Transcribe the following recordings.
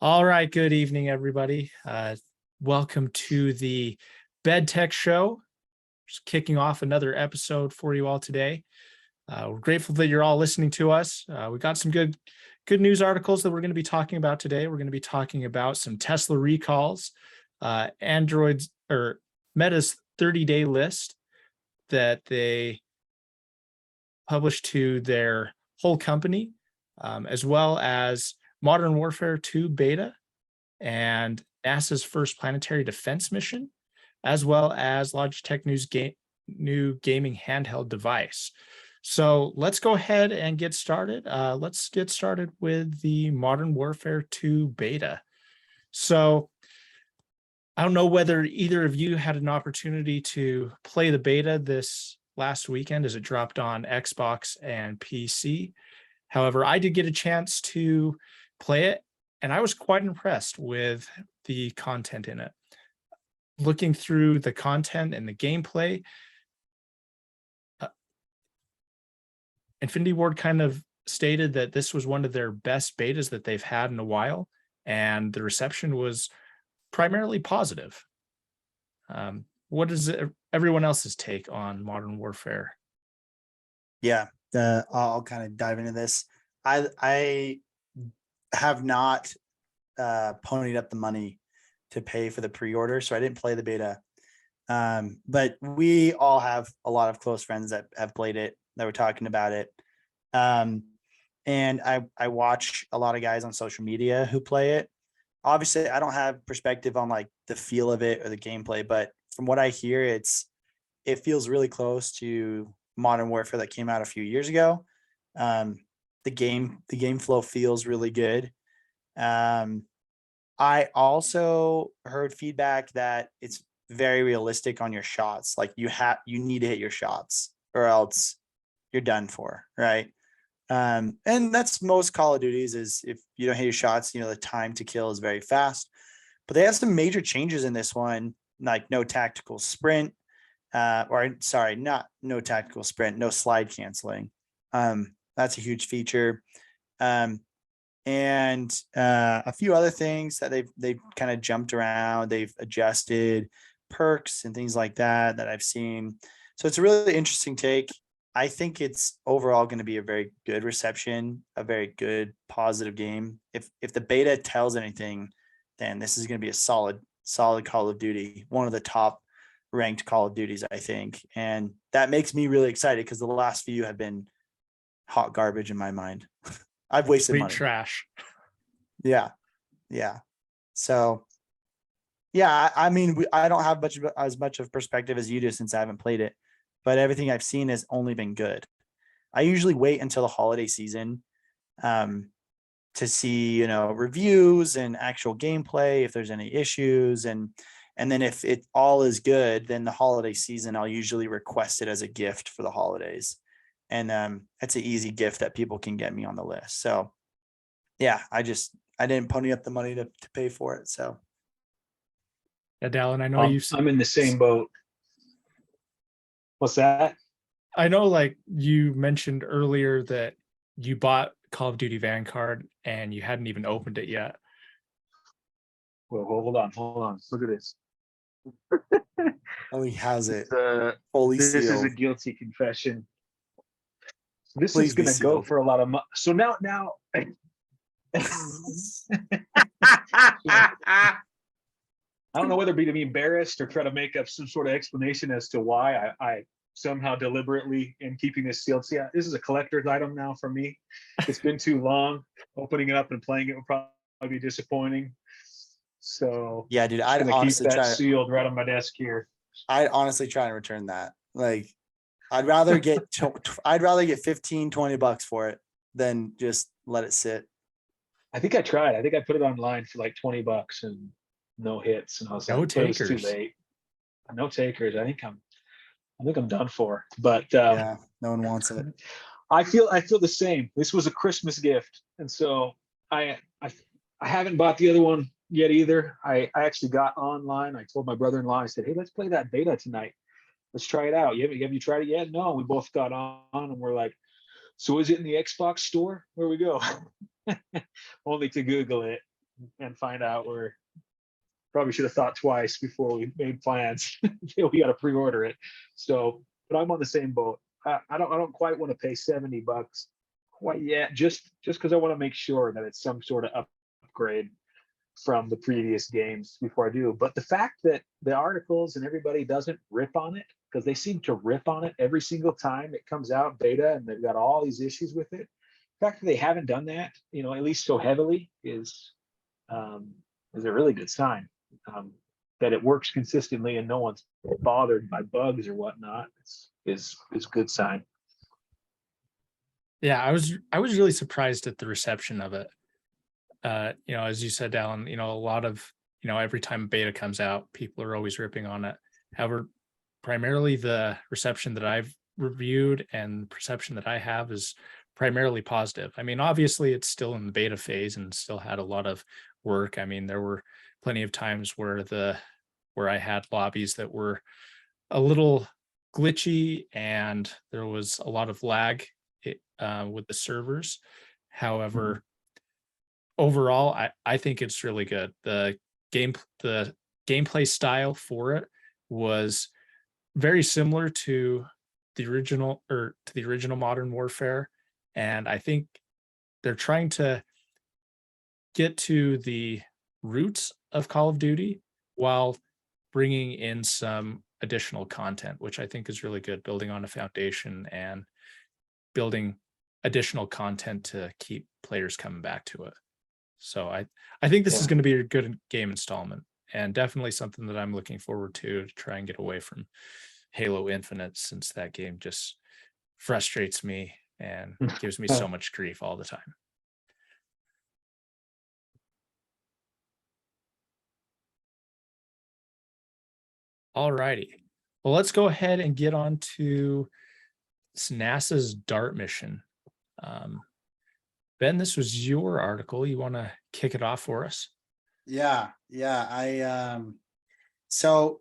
All right, good evening, everybody. Welcome to the Bed Tech Show. Just kicking off another episode for you all today. We're grateful that you're all listening to us. We got some good news articles that we're going to be talking about today. We're going to be talking about some Tesla recalls, Android's or Meta's 30-day list that they published to their whole company, as well as Modern Warfare 2 beta and NASA's first planetary defense mission, as well as Logitech new gaming handheld device. So let's go ahead and get started. Let's get started with the Modern Warfare 2 beta. So I don't know whether either of you had an opportunity to play the beta this last weekend as it dropped on Xbox and PC. However, I did get a chance to play it, and I was quite impressed with the content in it. Looking through the content and the gameplay, Infinity Ward kind of stated that this was one of their best betas that they've had in a while, and the reception was primarily positive. What is everyone else's take on Modern Warfare? Yeah, I'll kind of dive into this. I have not ponied up the money to pay for the pre-order, so I didn't play the beta. But we all have a lot of close friends that have played it, that were talking about it. And I watch a lot of guys on social media who play it. Obviously, I don't have perspective on like the feel of it or the gameplay, but from what I hear, it feels really close to Modern Warfare that came out a few years ago. The game flow feels really good. I also heard feedback that it's very realistic on your shots. Like you need to hit your shots or else you're done for, right? And that's most Call of Duties is if you don't hit your shots, the time to kill is very fast. But they have some major changes in this one, like no tactical sprint, no tactical sprint, no slide canceling. That's a huge feature. And a few other things that they've kind of jumped around. They've adjusted perks and things like that I've seen. So it's a really interesting take. I think it's overall going to be a very good reception, a very good positive game. If the beta tells anything, then this is going to be a solid Call of Duty, one of the top ranked Call of Duties, I think. And that makes me really excited because the last few have been hot garbage in my mind. I've wasted money. Trash. Yeah. So, yeah, I mean, I don't have as much of perspective as you do since I haven't played it, but everything I've seen has only been good. I usually wait until the holiday season to see, reviews and actual gameplay, if there's any issues. And then if it all is good, then the holiday season, I'll usually request it as a gift for the holidays. And that's an easy gift that people can get me on the list. So yeah, I didn't pony up the money to pay for it. So yeah, Dallin, I know I'm in the same boat. What's that? I know, like you mentioned earlier that you bought Call of Duty Vanguard and you hadn't even opened it yet. Well, hold on. Look at this. Oh, he has it. Fully sealed. This is a guilty confession. This Please is going to go for a lot of money. So now I don't know whether to be embarrassed or try to make up some sort of explanation as to why I somehow deliberately am keeping this sealed. See, this is a collector's item now for me. It's been too long. Opening it up and playing it will probably be disappointing. So yeah, dude, I'd honestly keep that sealed right on my desk here. I'd honestly try and return that. Like, I'd rather get 15, $20 for it than just let it sit. I think I tried. I think I put it online for like $20 and no hits, and I was no takers. It was too late. No takers. I think I'm done for. But yeah, no one wants it. I feel the same. This was a Christmas gift, and so I haven't bought the other one yet either. I actually got online. I told my brother-in-law. I said, "Hey, let's play that beta tonight. Let's try it out. Have you tried it yet?" No. We both got on, and we're like, "So is it in the Xbox store? Where we go?" Only to Google it, and find out we're probably should have thought twice before we made plans. We got to pre-order it. So, but I'm on the same boat. I don't quite want to pay $70 quite yet, just because I want to make sure that it's some sort of upgrade from the previous games before I do. But the fact that the articles and everybody doesn't rip on it, because they seem to rip on it every single time it comes out beta, and they've got all these issues with it. The fact that they haven't done that, at least so heavily, is a really good sign. That it works consistently and no one's bothered by bugs or whatnot is a good sign. Yeah, I was really surprised at the reception of it. As you said, Alan, a lot of, every time beta comes out, people are always ripping on it. However, primarily the reception that I've reviewed and the perception that I have is primarily positive. I mean, obviously it's still in the beta phase and still had a lot of work. I mean, there were plenty of times where I had lobbies that were a little glitchy and there was a lot of lag with the servers. However, overall, I think it's really good. The gameplay style for it was very similar to the original Modern Warfare, and I think they're trying to get to the roots of Call of Duty while bringing in some additional content, which I think is really good, building on a foundation and building additional content to keep players coming back to it. So I think this is going to be a good game installment, and definitely something that I'm looking forward to try and get away from Halo Infinite, since that game just frustrates me and gives me so much grief all the time. All righty. Well, let's go ahead and get on to NASA's DART mission. Ben, this was your article. You want to kick it off for us? Yeah. So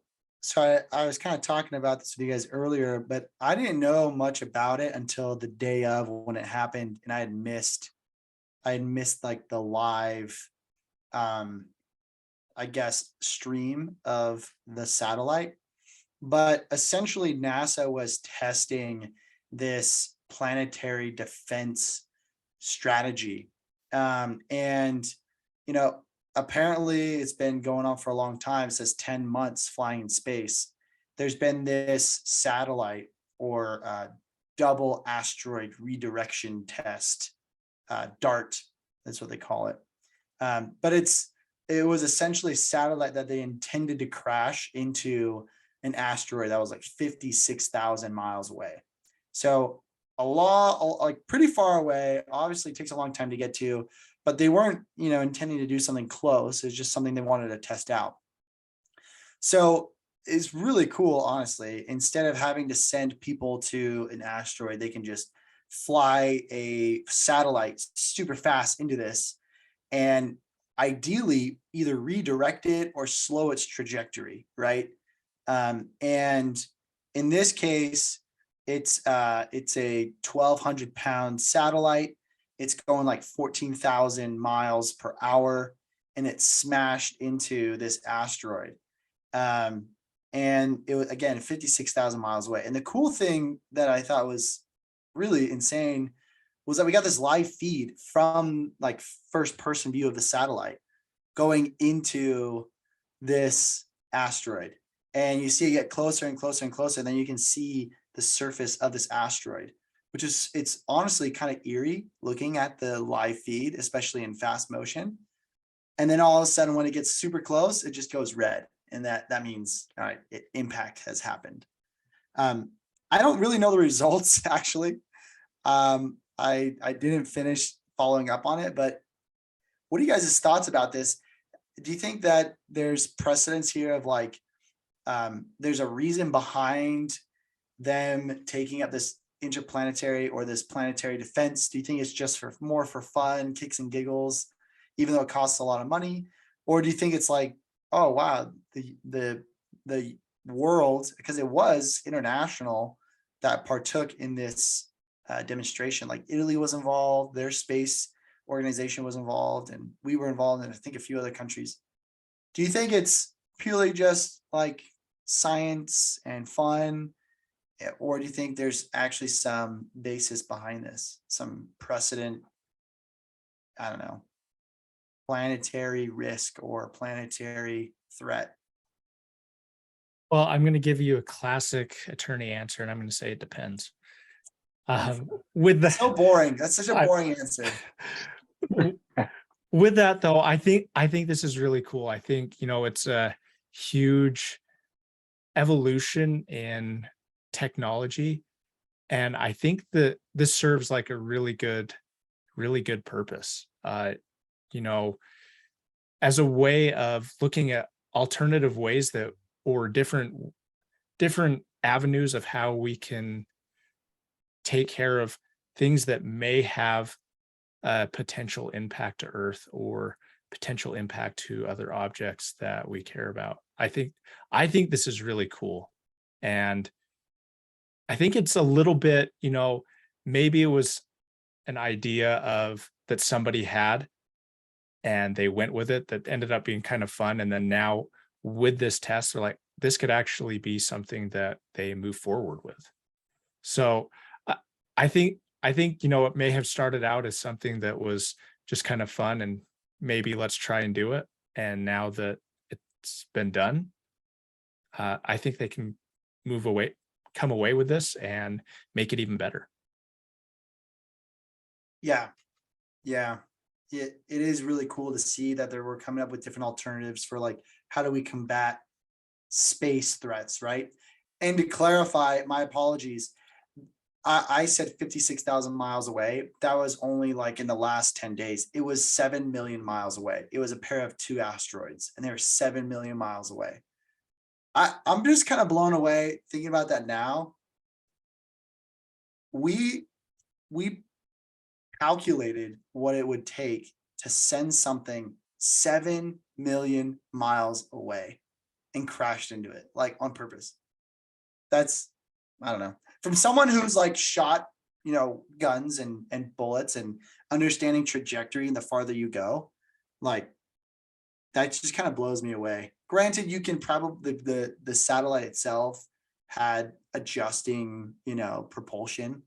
I was kind of talking about this with you guys earlier, but I didn't know much about it until the day of when it happened, and I had missed like the live, I guess, stream of the satellite. But essentially, NASA was testing this planetary defense strategy, and apparently it's been going on for a long time. It says 10 months flying in space. There's been this satellite or double asteroid redirection test, DART, that's what they call it. But it was essentially a satellite that they intended to crash into an asteroid that was like 56,000 miles away. So like pretty far away. Obviously it takes a long time to get to, but they weren't, intending to do something close. It's just something they wanted to test out. So it's really cool, honestly. Instead of having to send people to an asteroid, they can just fly a satellite super fast into this and ideally either redirect it or slow its trajectory, right? And in this case, it's a 1,200 pound satellite. It's going like 14,000 miles per hour, and it smashed into this asteroid. And it was, again, 56,000 miles away. And the cool thing that I thought was really insane was that we got this live feed from like first person view of the satellite going into this asteroid. And you see it get closer and closer and closer. And then you can see the surface of this asteroid, which is, it's honestly kind of eerie looking at the live feed, especially in fast motion. And then all of a sudden, when it gets super close, it just goes red. And that means, all right, impact has happened. I don't really know the results, actually. I didn't finish following up on it, but what are you guys' thoughts about this? Do you think that there's precedence here of like, there's a reason behind them taking up this interplanetary or this planetary defense? Do you think it's just more for fun, kicks and giggles, even though it costs a lot of money? Or do you think it's like, oh wow, the world, because it was international, that partook in this demonstration, like Italy was involved, their space organization was involved, and we were involved in, I think, a few other countries. Do you think it's purely just like science and fun, or do you think there's actually some basis behind this, some precedent? I don't know, planetary risk or planetary threat? Well, I'm going to give you a classic attorney answer, and I'm going to say it depends. With the So boring. That's such a I- boring answer. with that though, I think this is really cool. I think, it's a huge evolution in technology, and I think that this serves like a really good purpose. As a way of looking at alternative ways that, or different avenues of how we can take care of things that may have a potential impact to Earth or potential impact to other objects that we care about. I think this is really cool. And I think it's a little bit, maybe it was an idea of that somebody had and they went with it, that ended up being kind of fun. And then now with this test, they're like, this could actually be something that they move forward with. So I think, it may have started out as something that was just kind of fun and maybe let's try and do it. And now that it's been done, I think they can come away with this and make it even better. Yeah. Yeah. It is really cool to see that they were coming up with different alternatives for like, how do we combat space threats, right? And to clarify, my apologies, I said 56,000 miles away. That was only like in the last 10 days. It was 7 million miles away. It was a pair of 2 asteroids, and they were 7 million miles away. I'm just kind of blown away thinking about that now. We calculated what it would take to send something 7 million miles away and crashed into it, like on purpose. That's, I don't know. From someone who's like shot, guns and bullets and understanding trajectory and the farther you go, like that just kind of blows me away. Granted, you can probably, the satellite itself had adjusting, propulsion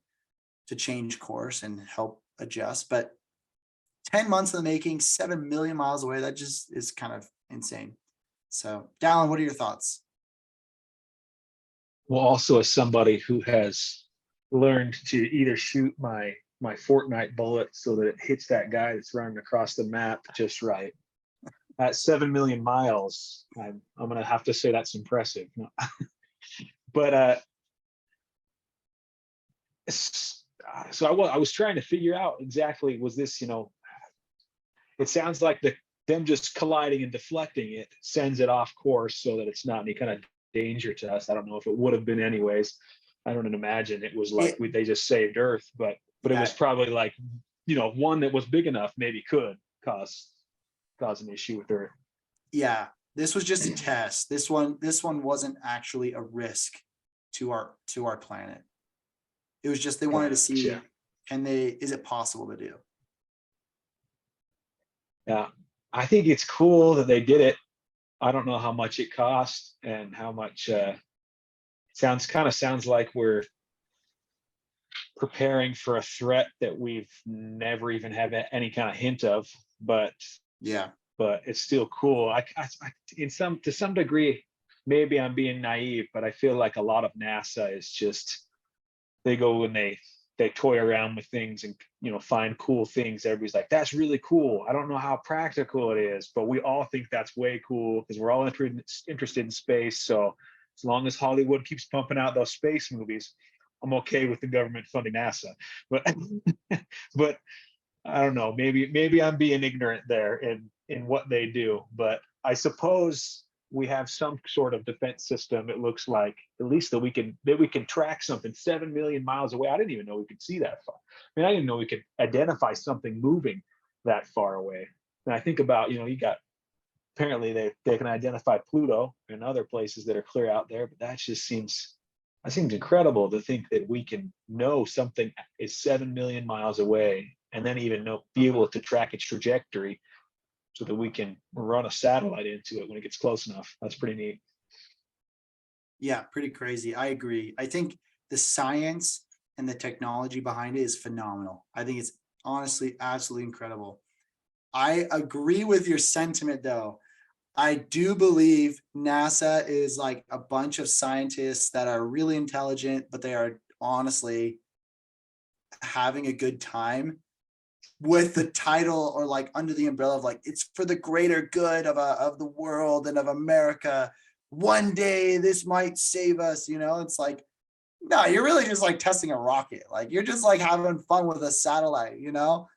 to change course and help adjust, but 10 months in the making, 7 million miles away, that just is kind of insane. So Dallin, what are your thoughts? Well, also as somebody who has learned to either shoot my Fortnite bullet so that it hits that guy that's running across the map just right. At 7 million miles, I'm gonna have to say that's impressive. But so I was trying to figure out exactly, was this, it sounds like them just colliding and deflecting it sends it off course so that it's not any kind of danger to us. I don't know if it would have been anyways. I don't imagine it was like they just saved Earth, but it was probably like, one that was big enough maybe could cause an issue with Earth. Yeah, this was just a test. This one wasn't actually a risk to our planet. It was just they wanted to see, is it possible to do? Yeah, I think it's cool that they did it. I don't know how much it cost and how much. Sounds like we're preparing for a threat that we've never even had any kind of hint of. But yeah, but it's still cool. To some degree, maybe I'm being naive, but I feel like a lot of NASA is just, they go and they toy around with things and find cool things. Everybody's like, that's really cool. I don't know how practical it is, but we all think that's way cool because we're all interested in space. So as long as Hollywood keeps pumping out those space movies, I'm okay with the government funding NASA. But but I don't know, maybe I'm being ignorant there in what they do. But I suppose we have some sort of defense system, it looks like, at least that we can track something 7 million miles away. I didn't even know we could see that far. I mean, I didn't know we could identify something moving that far away. And I think about, you got, apparently they can identify Pluto and other places that are clear out there, but that seems incredible to think that we can know something is 7 million miles away and then even be able to track its trajectory so that we can run a satellite into it when it gets close enough. That's pretty neat. Yeah, pretty crazy. I agree. I think the science and the technology behind it is phenomenal. I think it's honestly absolutely incredible. I agree with your sentiment though. I do believe NASA is like a bunch of scientists that are really intelligent, but they are honestly having a good time with the title or like under the umbrella of like, it's for the greater good of the world and of America. One day this might save us, you know. It's like, no, you're really just like testing a rocket. Like you're just like having fun with a satellite, you know,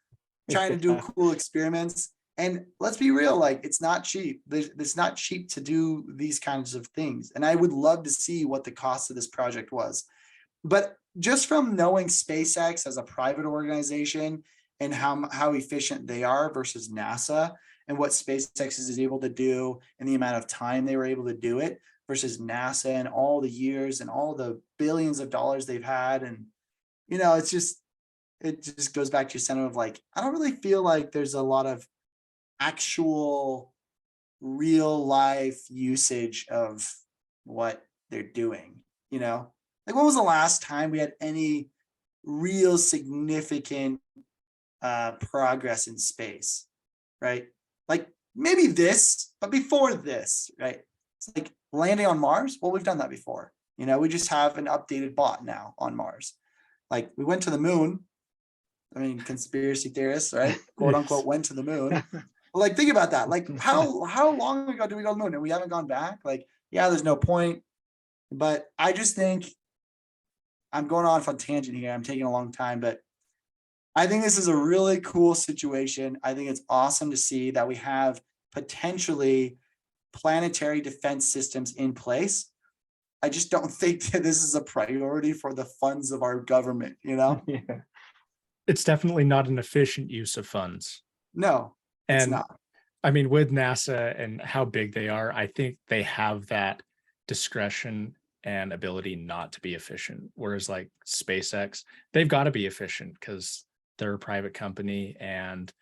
trying to do cool experiments. And let's be real, like it's not cheap. It's not cheap to do these kinds of things. And I would love to see what the cost of this project was. But just from knowing SpaceX as a private organization and how efficient they are versus NASA and what SpaceX is able to do and the amount of time they were able to do it versus NASA and all the years and all the billions of dollars they've had. And, you know, it just goes back to your sentiment of like, I don't really feel like there's a lot of actual real life usage of what they're doing, you know? Like when was the last time we had any real significant progress in space, right? Like maybe this, but before this, right? It's like landing on Mars. Well, we've done that before. You know, we just have an updated bot now on Mars. Like we went to the moon. I mean, conspiracy theorists, right? Quote unquote, went to the moon. Like, think about that. Like, how long ago did we go to the moon and we haven't gone back? Like, yeah, there's no point. But I just think I'm going off on tangent here. I'm taking a long time, but I think this is a really cool situation. I think it's awesome to see that we have potentially planetary defense systems in place. I just don't think that this is a priority for the funds of our government, you know? Yeah. It's definitely not an efficient use of funds. No, it's And not. I mean, with NASA and how big they are, I think they have that discretion and ability not to be efficient. Whereas like SpaceX, they've got to be efficient because they're a private company and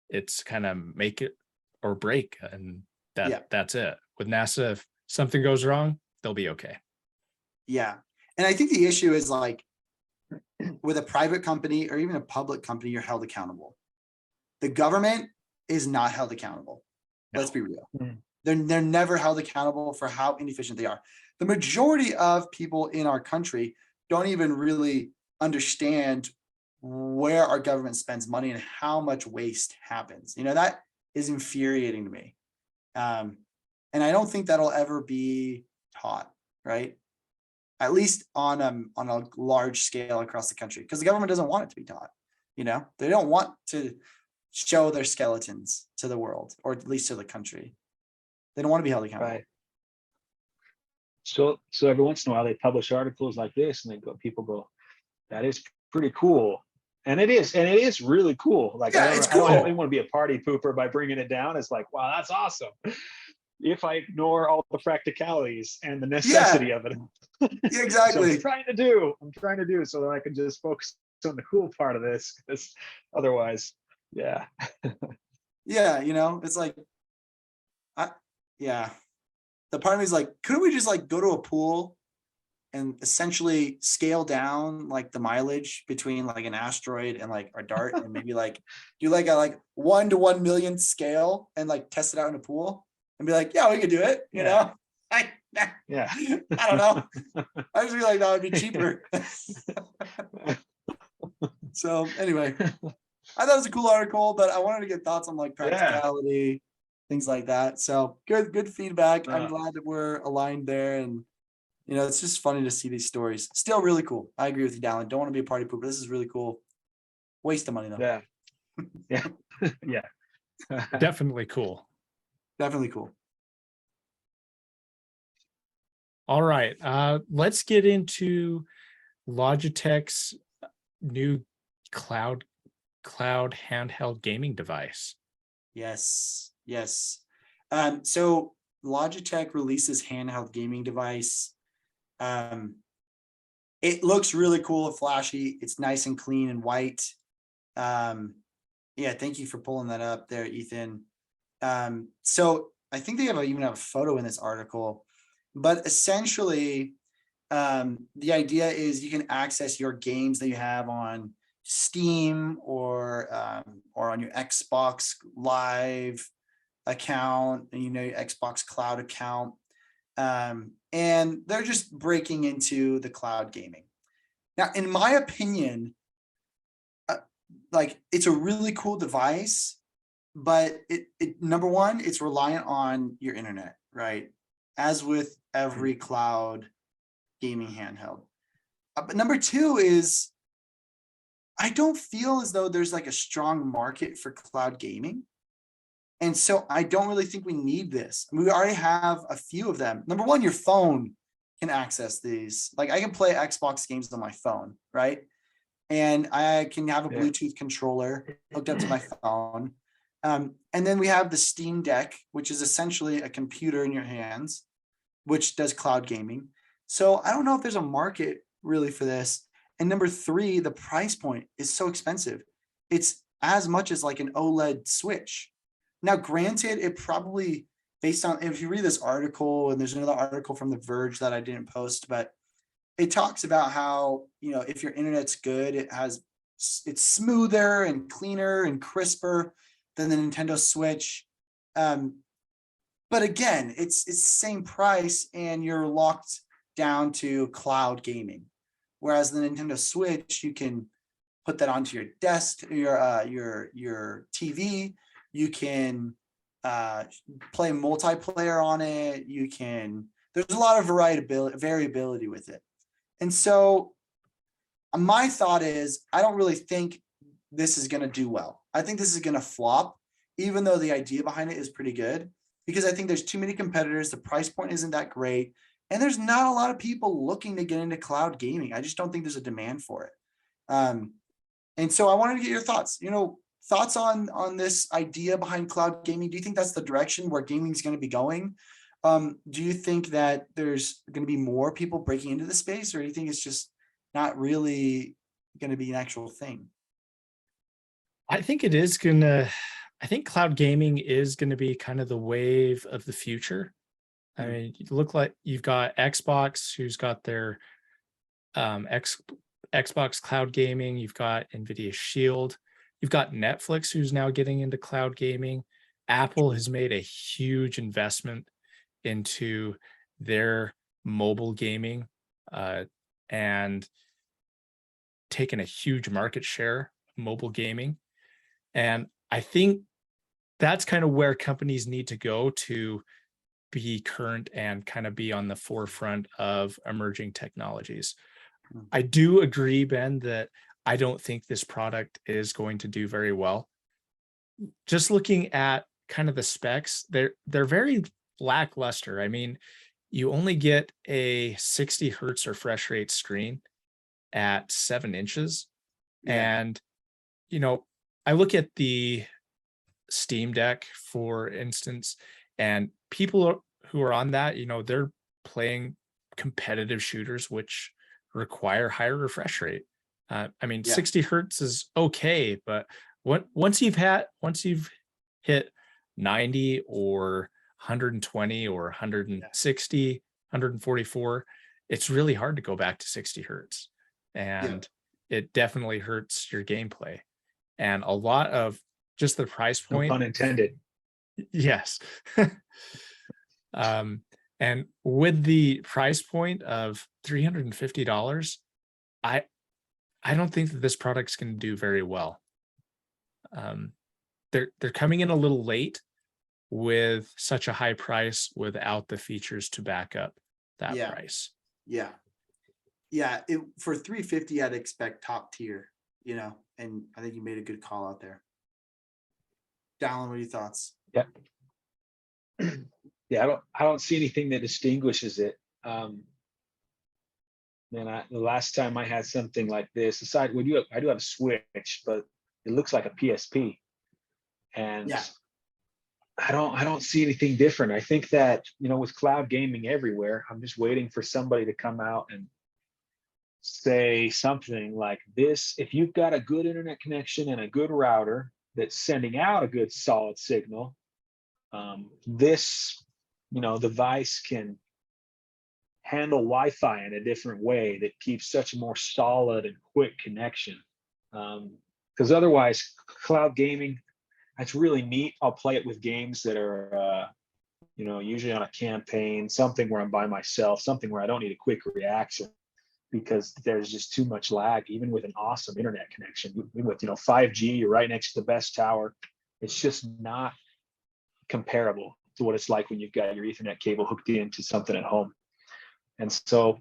it's kind of make it or break. And that's it. With NASA, if something goes wrong, they'll be okay. Yeah. And I think the issue is like with a private company or even a public company, you're held accountable. The government is not held accountable. No. Let's be real. They're never held accountable for how inefficient they are. The majority of people in our country don't even really understand where our government spends money and how much waste happens. You know, that is infuriating to me. And I don't think that'll ever be taught, right? At least on a large scale across the country, because the government doesn't want it to be taught. You know, they don't want to show their skeletons to the world, or at least to the country. They don't want to be held accountable. Right. So every once in a while they publish articles like this, and people go, "That is pretty cool," and it is really cool. Like yeah, I don't want to be a party pooper by bringing it down. It's like, wow, that's awesome. If I ignore all the practicalities and the necessity of it. Yeah, exactly. So I'm trying to do so that I can just focus on the cool part of this, because otherwise, yeah. Yeah, you know, it's like, the part of me is like, couldn't we just like go to a pool and essentially scale down like the mileage between like an asteroid and like our dart and maybe like do like a 1 to 1 million scale and like test it out in a pool and be like, yeah, we could do it, you know? Yeah. I don't know. I just feel like that would be cheaper. So anyway, I thought it was a cool article, but I wanted to get thoughts on like practicality, things like that. So good feedback. I'm glad that we're aligned there, and you know, it's just funny to see these stories. Still really cool. I agree with you, Dallin. Don't want to be a party pooper. This is really cool. Waste of money though. Yeah. Definitely cool. Definitely cool. All right. Let's get into Logitech's new cloud handheld gaming device. Yes. So Logitech releases handheld gaming device. It looks really cool and flashy. It's nice and clean and white. Yeah, thank you for pulling that up there, Ethan. So I think they even have a photo in this article, but essentially, the idea is you can access your games that you have on Steam or on your Xbox Live account, and your Xbox Cloud account, and they're just breaking into the cloud gaming. Now, in my opinion, like, it's a really cool device, but it number one, it's reliant on your internet, right? As with every cloud gaming handheld. But number two is, I don't feel as though there's like a strong market for cloud gaming. And so I don't really think we need this. I mean, we already have a few of them. Number one, your phone can access these. Like, I can play Xbox games on my phone, right? And I can have a Bluetooth controller hooked up to my phone. And then we have the Steam Deck, which is essentially a computer in your hands, which does cloud gaming. So I don't know if there's a market really for this. And number three, the price point is so expensive. It's as much as like an OLED Switch. Now, granted, it probably, based on, if you read this article, and there's another article from The Verge that I didn't post, but it talks about how, if your internet's good, it's smoother and cleaner and crisper than the Nintendo Switch. But again, it's the same price, and you're locked down to cloud gaming. Whereas the Nintendo Switch, you can put that onto your desk, your TV. You can play multiplayer on it. There's a lot of variability with it. And so my thought is, I don't really think this is going to do well. I think this is going to flop, even though the idea behind it is pretty good, because I think there's too many competitors. The price point isn't that great. And there's not a lot of people looking to get into cloud gaming. I just don't think there's a demand for it. And so I wanted to get your thoughts, thoughts on this idea behind cloud gaming. Do you think that's the direction where gaming is going to be going? Do you think that there's going to be more people breaking into the space, or do you think it's just not really going to be an actual thing? I think I think cloud gaming is going to be kind of the wave of the future. I mean, you look like you've got Xbox, who's got their Xbox cloud gaming. You've got NVIDIA Shield. You've got Netflix, who's now getting into cloud gaming. Apple has made a huge investment into their mobile gaming and taken a huge market share, mobile gaming. And I think that's kind of where companies need to go to be current and kind of be on the forefront of emerging technologies. I do agree, Ben, that I don't think this product is going to do very well. Just looking at kind of the specs, they're very lackluster. I mean, you only get a 60 hertz refresh rate screen at 7 inches. Yeah. And, I look at the Steam Deck, for instance, and people who are on that, they're playing competitive shooters, which require higher refresh rate. I mean, 60 hertz is okay, but once you've hit 90 or 120 or 160, 144, it's really hard to go back to 60 hertz. And it definitely hurts your gameplay. And a lot of just the price No point. pun intended. Yes. And with the price point of $350, I don't think that this product's going to do very well. They're coming in a little late with such a high price without the features to back up that price. Yeah. For $350, I'd expect top tier, and I think you made a good call out there. Dallin, what are your thoughts? Yeah. Yeah, I don't see anything that distinguishes it. The last time I had something like this, aside, I do have a Switch, but it looks like a PSP, and I don't see anything different. I think that with cloud gaming everywhere, I'm just waiting for somebody to come out and say something like this: if you've got a good internet connection and a good router that's sending out a good solid signal, this device can handle Wi-Fi in a different way that keeps such a more solid and quick connection. Because otherwise, cloud gaming, that's really neat. I'll play it with games that are usually on a campaign, something where I'm by myself, something where I don't need a quick reaction, because there's just too much lag, even with an awesome internet connection. With 5G, you're right next to the best tower. It's just not comparable to what it's like when you've got your Ethernet cable hooked into something at home. And so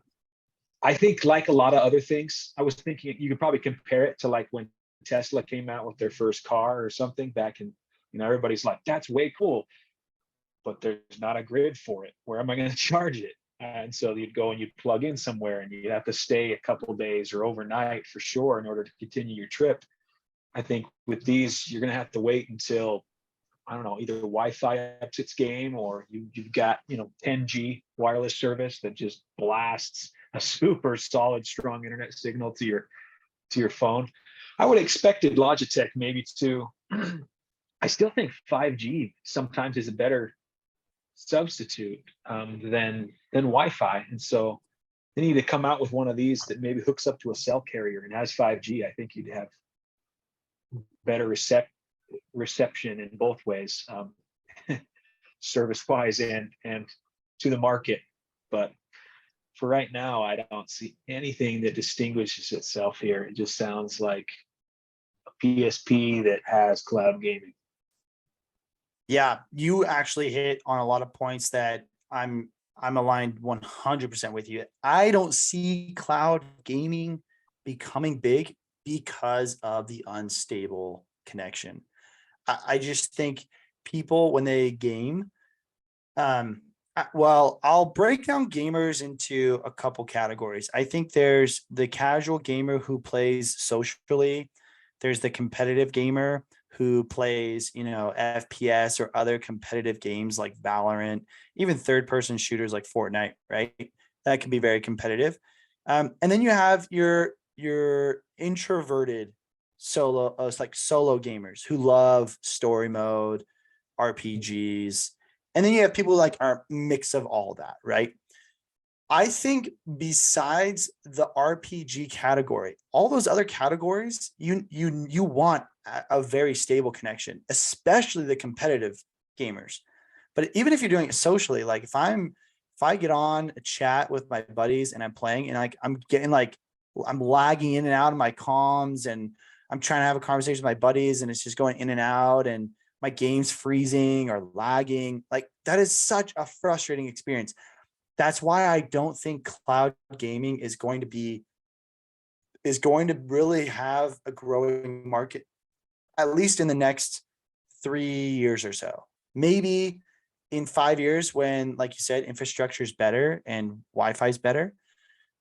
I think, like a lot of other things, I was thinking you could probably compare it to like when Tesla came out with their first car or something back in, everybody's like, that's way cool, but there's not a grid for it. Where am I going to charge it? And so you'd go and you'd plug in somewhere, and you'd have to stay a couple of days or overnight for sure in order to continue your trip. I think with these, you're going to have to wait until, I don't know, either Wi-Fi ups its game, or you've got 10G wireless service that just blasts a super solid, strong internet signal to your phone. I would have expected Logitech maybe to. I still think 5G sometimes is a better substitute than Wi-Fi, and so they need to come out with one of these that maybe hooks up to a cell carrier and has 5G. I think you'd have better reception in both ways, service wise and to the market. But for right now, I don't see anything that distinguishes itself here. It just sounds like a PSP that has cloud gaming. Yeah, you actually hit on a lot of points that I'm aligned 100% with you. I don't see cloud gaming becoming big because of the unstable connection. I just think people, when they game, well, I'll break down gamers into a couple categories. I think there's the casual gamer who plays socially. There's the competitive gamer who plays, FPS or other competitive games like Valorant, even third-person shooters like Fortnite, right? That can be very competitive. And then you have your introverted solo gamers who love story mode, RPGs. And then you have people like are a mix of all that, right? I think besides the RPG category, all those other categories, you want a very stable connection, especially the competitive gamers. But even if you're doing it socially, like if I get on a chat with my buddies and I'm playing, and I'm lagging in and out of my comms, and I'm trying to have a conversation with my buddies and it's just going in and out, and my game's freezing or lagging, like that is such a frustrating experience. That's why I don't think cloud gaming is going to really have a growing market, at least in the next 3 years or so. Maybe in 5 years, when, like you said, infrastructure is better and Wi-Fi is better.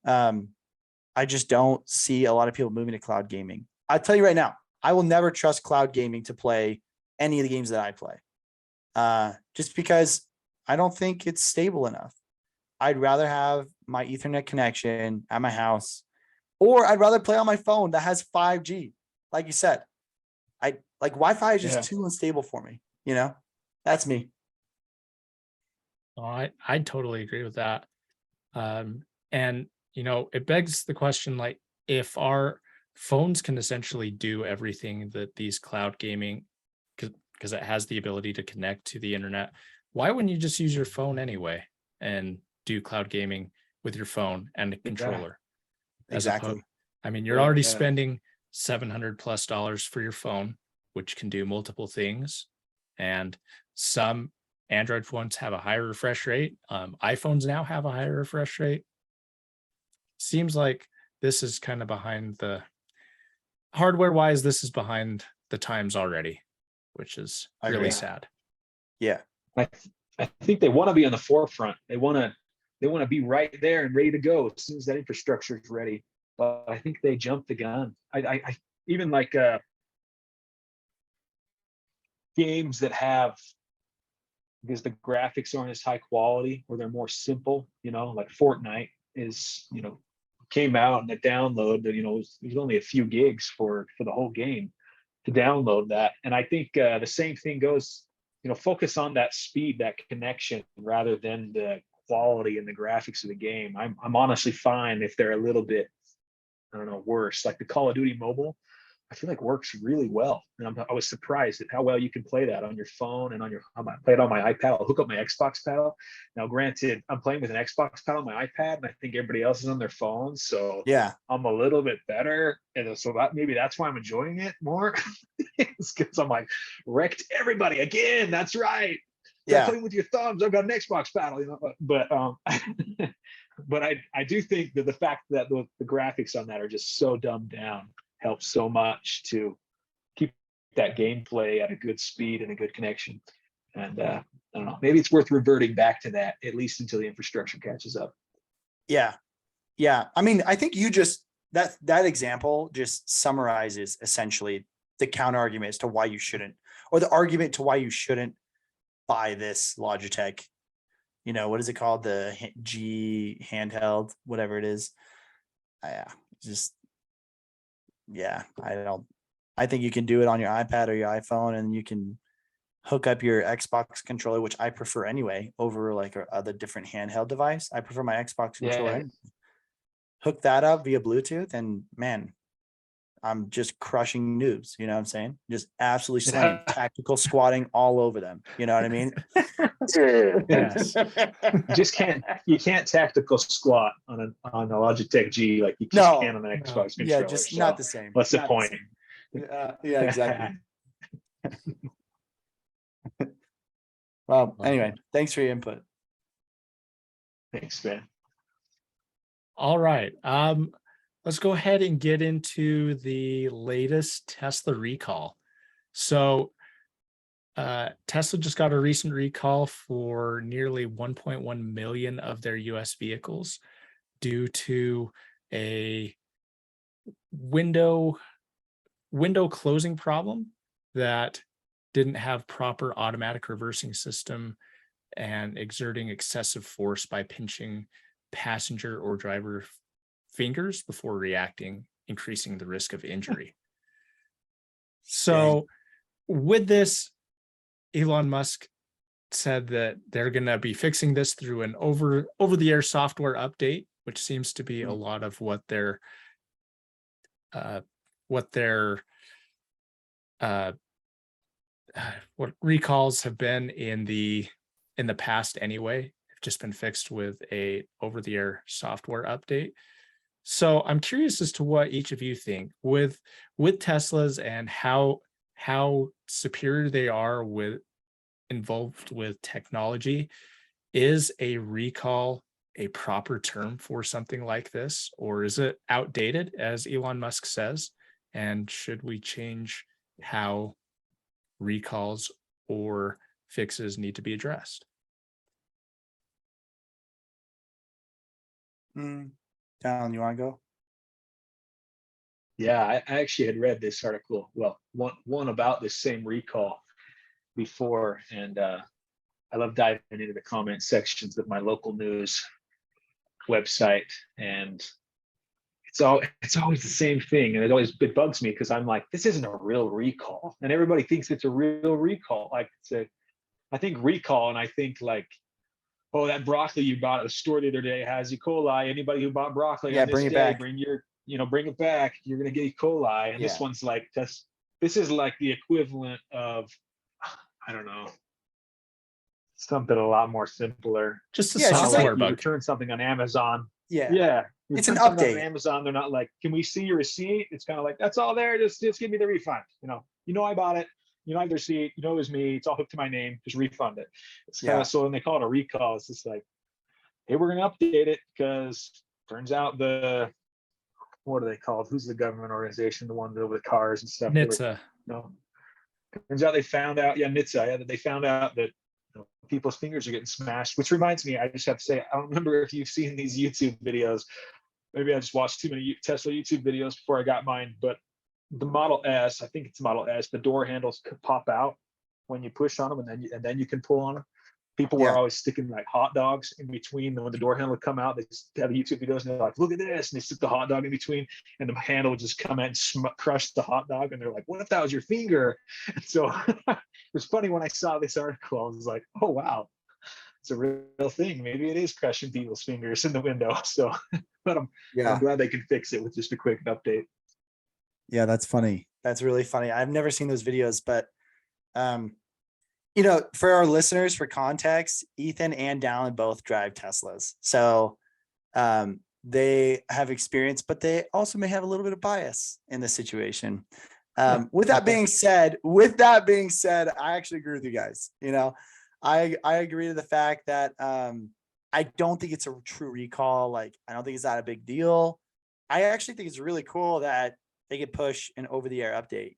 I just don't see a lot of people moving to cloud gaming. I'll tell you right now, I will never trust cloud gaming to play any of the games that I play, just because I don't think it's stable enough. I'd rather have my Ethernet connection at my house, or I'd rather play on my phone that has 5G. Like you said, Wi-Fi is just too unstable for me. That's me. Oh, I totally agree with that. And it begs the question, like, if our phones can essentially do everything that these cloud gaming, because it has the ability to connect to the internet, why wouldn't you just use your phone anyway and do cloud gaming with your phone and a controller? Exactly. You're already spending $700+ for your phone, which can do multiple things. And some Android phones have a higher refresh rate. iPhones now have a higher refresh rate. Seems like this is kind of behind the hardware wise. This is behind the times already, which is really sad. Yeah. I think they want to be on the forefront. They want to be right there and ready to go as soon as that infrastructure is ready. But I think they jumped the gun. I even like games that have, because the graphics aren't as high quality or they're more simple, like Fortnite is, came out and the download, it was only a few gigs for the whole game to download that. And I think the same thing goes, focus on that speed, that connection, rather than the quality and the graphics of the game. I'm honestly fine if they're a little bit, I don't know, worse. Like the Call of Duty mobile, I feel like works really well. And I was surprised at how well you can play that on your phone and play it on my iPad. I'll hook up my Xbox paddle. Now, granted, I'm playing with an Xbox paddle on my iPad, and I think everybody else is on their phones. So Yeah. I'm a little bit better. And so maybe that's why I'm enjoying it more. It's because I'm like, wrecked everybody again. That's right. You're playing with your thumbs. I've got an Xbox paddle, but but I do think that the fact that the graphics on that are just so dumbed down helps so much to keep that gameplay at a good speed and a good connection. And I don't know, maybe it's worth reverting back to that, at least until the infrastructure catches up. Yeah. I mean, I think you just that example just summarizes essentially the counter argument as to why you shouldn't, or the argument to why you shouldn't buy this Logitech. What is it called? The G handheld, whatever it is. I think you can do it on your iPad or your iPhone, and you can hook up your Xbox controller, which I prefer anyway, over like other different handheld device. I prefer my Xbox controller. Hook that up via Bluetooth, and man, I'm just crushing noobs. You know what I'm saying? Just absolutely slaying, tactical squatting all over them. You know what I mean? Yes. You can't tactical squat on a Logitech G like you just can on an Xbox controller. Yeah, just not the same. What's the point? Yeah, exactly. Well, anyway, thanks for your input. Thanks, man. All right. Let's go ahead and get into the latest Tesla recall. So Tesla just got a recent recall for nearly 1.1 million of their US vehicles due to a window closing problem that didn't have proper automatic reversing system and exerting excessive force by pinching passenger or driver fingers before reacting, increasing the risk of injury. So with this, Elon Musk said that they're going to be fixing this through an over-the-air software update, which seems to be a lot of what their what recalls have been in the past anyway. They've just been fixed with a over-the-air software update. So I'm curious as to what each of you think with Teslas and how superior they are involved with technology. Is a recall a proper term for something like this, or is it outdated, as Elon Musk says? And should we change how recalls or fixes need to be addressed? Alan, you want to go? Yeah, I actually had read this article, well, one about this same recall before, and I love diving into the comment sections of my local news website, and it's always the same thing, and it bugs me because I'm like, this isn't a real recall, and everybody thinks it's a real recall. Like I think recall, and I think like, oh, that broccoli you bought at the store the other day has E. coli. Anybody who bought broccoli on this bring it day, back. bring it back. You're gonna get E. coli. And this one's like this is like the equivalent of, I don't know, something a lot more simpler. Just a Yeah, it's just software Like you bug. return something on Amazon. Yeah. Yeah. You It's an return something update. on Amazon. They're not like, can we see your receipt? It's kind of like, that's all there. Just give me the refund. I bought it. I have the receipt. It was me. It's all hooked to my name. Just refund it. It's kind of, so when they call it a recall, it's just like, hey, we're going to update it because turns out what are they called? Who's the government organization? The one over the cars and stuff. NHTSA. Turns out they found out, NHTSA, that they found out that people's fingers are getting smashed, which reminds me, I just have to say, I don't remember if you've seen these YouTube videos. Maybe I just watched too many Tesla YouTube videos before I got mine, but the Model S, the door handles could pop out when you push on them, and then you can pull on them. People were Yeah. always sticking like hot dogs in between. When the door handle would come out, they just have YouTube videos and they're like, look at this. And they stick the hot dog in between and the handle would just come out and crush the hot dog. And they're like, what if that was your finger? And so it was funny when I saw this article, I was like, oh, wow, it's a real thing. Maybe it is crushing people's fingers in the window. So, but I'm Yeah. glad they can fix it with just a quick update. Yeah, that's funny. That's really funny. I've never seen those videos, but for our listeners, for context, Ethan and Dallin both drive Teslas. So they have experience, but they also may have a little bit of bias in this situation. With that being said, I actually agree with you guys. I agree to the fact that I don't think it's a true recall. Like, I don't think it's that a big deal. I actually think it's really cool that they could push an over-the-air update,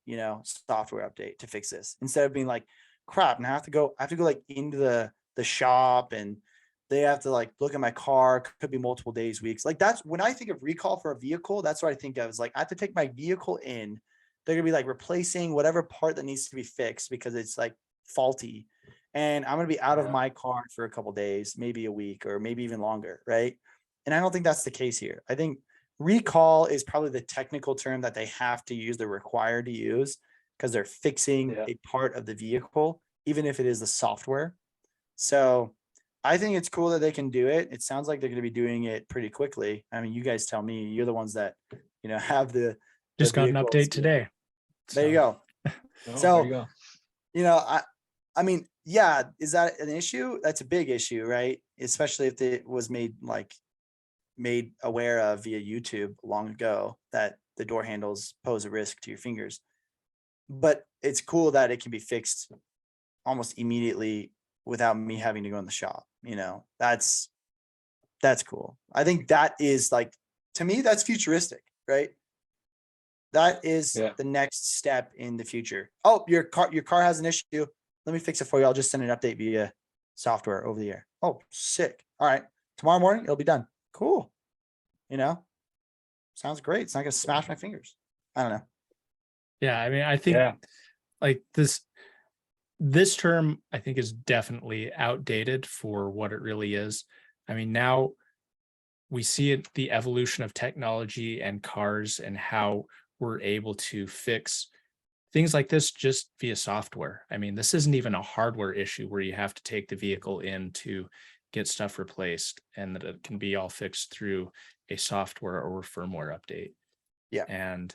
software update to fix this, instead of being like, crap, now I have to go like into the shop, and they have to like look at my car. Could be multiple days, weeks. Like, that's when I think of recall for a vehicle, that's what I think of. Is like, I have to take my vehicle in. They're gonna be like replacing whatever part that needs to be fixed because it's like faulty. And I'm gonna be out of my car for a couple days, maybe a week, or maybe even longer, right? And I don't think that's the case here. I think recall is probably the technical term that they have to use, they're required to use, because they're fixing a part of the vehicle, even if it is the software. So I think it's cool that they can do it. It sounds like they're going to be doing it pretty quickly. I mean, you guys tell me. You're the ones that have the Just got an vehicles. update today. There you go. So there you go. I mean, yeah, is that an issue? That's a big issue, right? Especially if it was made aware of via YouTube long ago that the door handles pose a risk to your fingers. But it's cool that it can be fixed almost immediately without me having to go in the shop. That's cool. I think that is, like, to me, that's futuristic, right? That is the next step in the future. Oh, your car has an issue. Let me fix it for you. I'll just send an update via software over the air. Oh, sick. All right. Tomorrow morning, it'll be done. Cool. Sounds great. It's not going to smash my fingers. I don't know. Yeah. I mean, I think like this term, I think, is definitely outdated for what it really is. I mean, now we see it, the evolution of technology and cars, and how we're able to fix things like this just via software. I mean, this isn't even a hardware issue where you have to take the vehicle in to get stuff replaced, and that it can be all fixed through a software or firmware update. Yeah. And,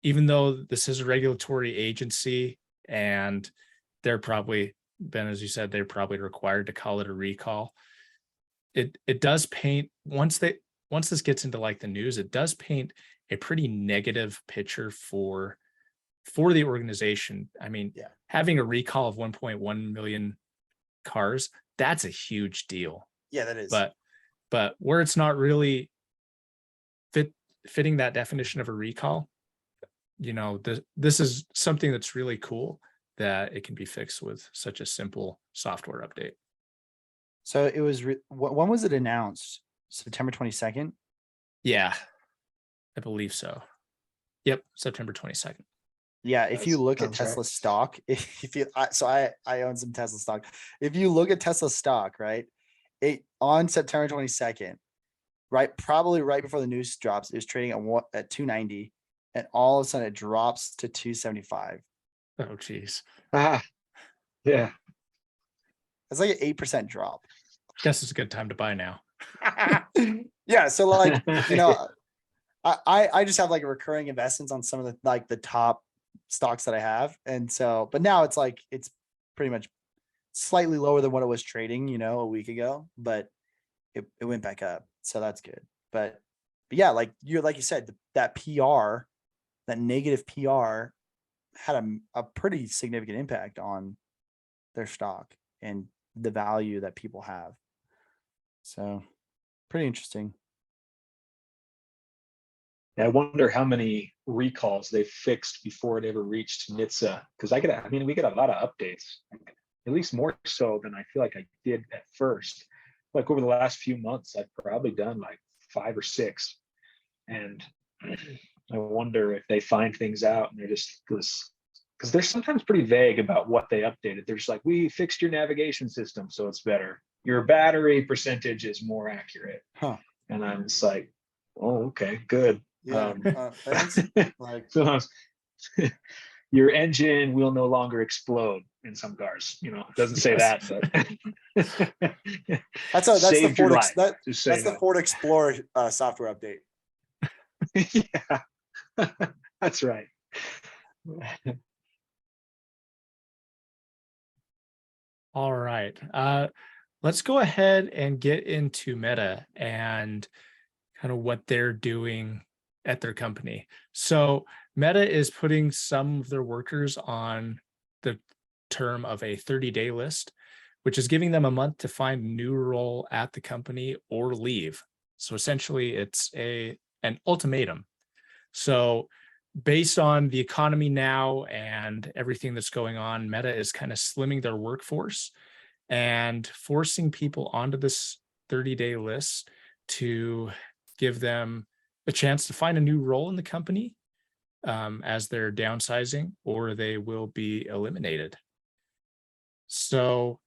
even though this is a regulatory agency and they're probably, Ben, as you said, they're probably required to call it a recall, it does paint, once this gets into like the news, it does paint a pretty negative picture for the organization. I mean, having a recall of 1.1 million cars, that's a huge deal. Yeah, that is. But where it's not really fitting that definition of a recall, this is something that's really cool that it can be fixed with such a simple software update. So it was, when was it announced? September 22nd? Yeah, I believe so. Yep, September 22nd. Yeah, if you look at Tesla stock, I own some Tesla stock. If you look at Tesla stock, right, on September 22nd, right, probably right before the news drops, it was trading at 290, and all of a sudden it drops to 275. Oh, geez. Yeah. It's like an 8% drop. Guess it's a good time to buy now. Yeah, so like, I just have like recurring investments on some of the top stocks that I have. And so, but now it's like, it's pretty much slightly lower than what it was trading, a week ago, but it went back up. So that's good. But yeah, like you said, that PR, that negative PR had a pretty significant impact on their stock and the value that people have. So pretty interesting. I wonder how many recalls they fixed before it ever reached NHTSA. Because we get a lot of updates, at least more so than I feel like I did at first. Like over the last few months, I've probably done like 5 or 6. And I wonder if they find things out and they're just because they're sometimes pretty vague about what they updated. They're just like, we fixed your navigation system, so it's better. Your battery percentage is more accurate. Huh. And I'm just like, oh, okay, good. Yeah. Thanks. Like, So your engine will no longer explode in some cars. You know, it doesn't say Yes. that, but that's the saved your Ford life. Just so that's you the know. Ford Explorer software update. Yeah, that's right. All right. Let's go ahead and get into Meta and kind of what they're doing at their company. So Meta is putting some of their workers on the term of a 30-day list, which is giving them a month to find a new role at the company or leave. So essentially it's an ultimatum. So based on the economy now and everything that's going on, Meta is kind of slimming their workforce and forcing people onto this 30-day list to give them a chance to find a new role in the company as they're downsizing, or they will be eliminated. So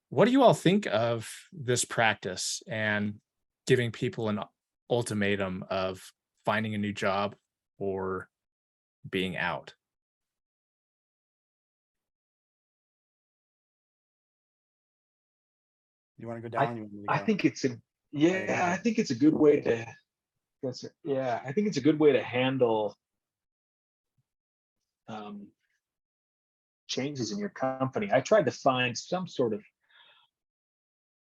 what do you all think of this practice and giving people an ultimatum of finding a new job or being out? You want to go down? You want me to I go? think it's a go yeah, ahead. I think it's a good way to I think it's a good way to handle um, changes in your company. I tried to find some sort of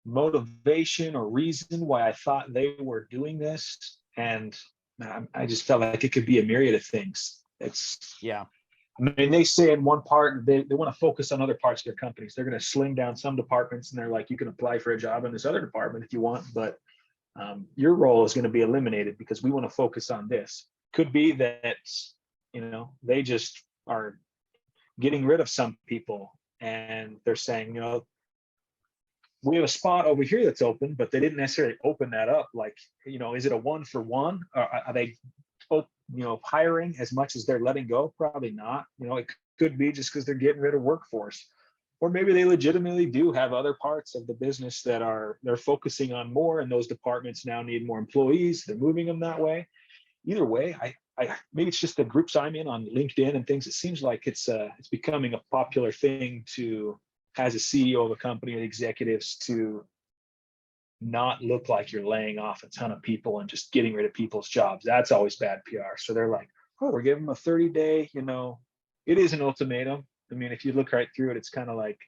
motivation or reason why I thought they were doing this, and I just felt like it could be a myriad of things. Yeah. I mean, they say in one part they want to focus on other parts of their companies. They're going to slim down some departments, and they're like, you can apply for a job in this other department if you want, but your role is going to be eliminated because we want to focus on this. Could be that, you know, they just are getting rid of some people and they're saying, you know, we have a spot over here that's open, but they didn't necessarily open that up. Like, you know, is it a 1-for-1? Or are they, you know, hiring as much as they're letting go? Probably not. You know, it could be just because they're getting rid of workforce. Or maybe they legitimately do have other parts of the business that they're focusing on more, and those departments now need more employees. They're moving them that way. Either way, I maybe it's just the groups I'm in on LinkedIn and things. It seems like it's becoming a popular thing to, as a CEO of a company and executives, to not look like you're laying off a ton of people and just getting rid of people's jobs. That's always bad PR. So they're like, oh, we're giving them a 30-day, you know, it is an ultimatum. I mean, if you look right through it, it's kind of like,